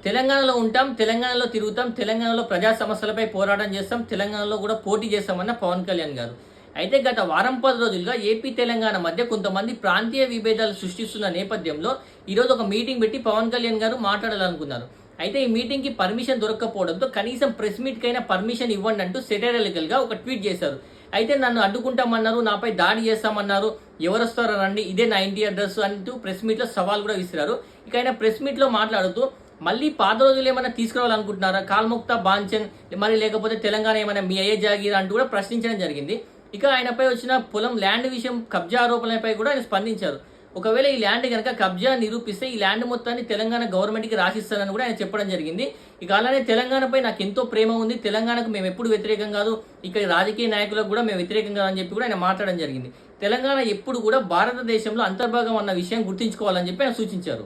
తెలంగాణలో ఉంటాం, తెలంగాణలో తిరుగుతాం, తెలంగాణలో ప్రజా సమస్యలపై పోరాటం చేస్తాం, తెలంగాణలో కూడా పోటీ చేస్తామన్న పవన్ కళ్యాణ్ గారు. అయితే గత వారం 10 రోజులుగా ఏపీ, తెలంగాణ మధ్య కొంతమంది ప్రాంతీయ విభేదాలు సృష్టిస్తున్న నేపథ్యంలో ఈరోజు ఒక మీటింగ్ పెట్టి పవన్ కళ్యాణ్ గారు మాట్లాడాలనుకున్నారు. అయితే ఈ మీటింగ్‌కి పర్మిషన్ దొరక్కపోవడంతో కనీసం ప్రెస్ మీట్‌కైనా పర్మిషన్ ఇవ్వండి అంటూ సెటైరికల్‌గా ఒక ట్వీట్ చేశారు. అయితే నన్ను అడ్డుకుంటామన్నారు, నాపై దాడి చేస్తామన్నారు, ఎవరొస్తారో రండి, ఇదే నా ఇంటి అడ్రస్ అంటూ ప్రెస్ మీట్‌లో సవాల్ కూడా విసిరారు. ఇక ఆయన ప్రెస్ మీట్‌లో మాట్లాడుతూ మళ్ళీ పాత రోజులు ఏమైనా తీసుకురావాలనుకుంటున్నారా? కాల్ముక్త, బాంచన్ మరి లేకపోతే తెలంగాణ ఏమైనా మీ అయ్యే జాగీరా అంటూ కూడా ప్రశ్నించడం జరిగింది. ఇక ఆయనపై వచ్చిన పొలం ల్యాండ్ విషయం కబ్జా ఆరోపణలపై కూడా ఆయన స్పందించారు. ఒకవేళ ఈ ల్యాండ్ గనక కబ్జా నిరూపిస్తే ఈ ల్యాండ్ మొత్తాన్ని తెలంగాణ గవర్నమెంట్‌కి రాసిస్తానని కూడా ఆయన చెప్పడం జరిగింది. ఇక అలానే తెలంగాణపై నాకెంతో ప్రేమ ఉంది. తెలంగాణకు మేమెప్పుడు వ్యతిరేకం కాదు. ఇక్కడ రాజకీయ నాయకులకు కూడా మేము వ్యతిరేకం కాదని చెప్పి కూడా ఆయన మాట్లాడడం జరిగింది. తెలంగాణ ఎప్పుడు కూడా భారతదేశంలో అంతర్భాగం అన్న విషయం గుర్తుంచుకోవాలని చెప్పి ఆయన సూచించారు.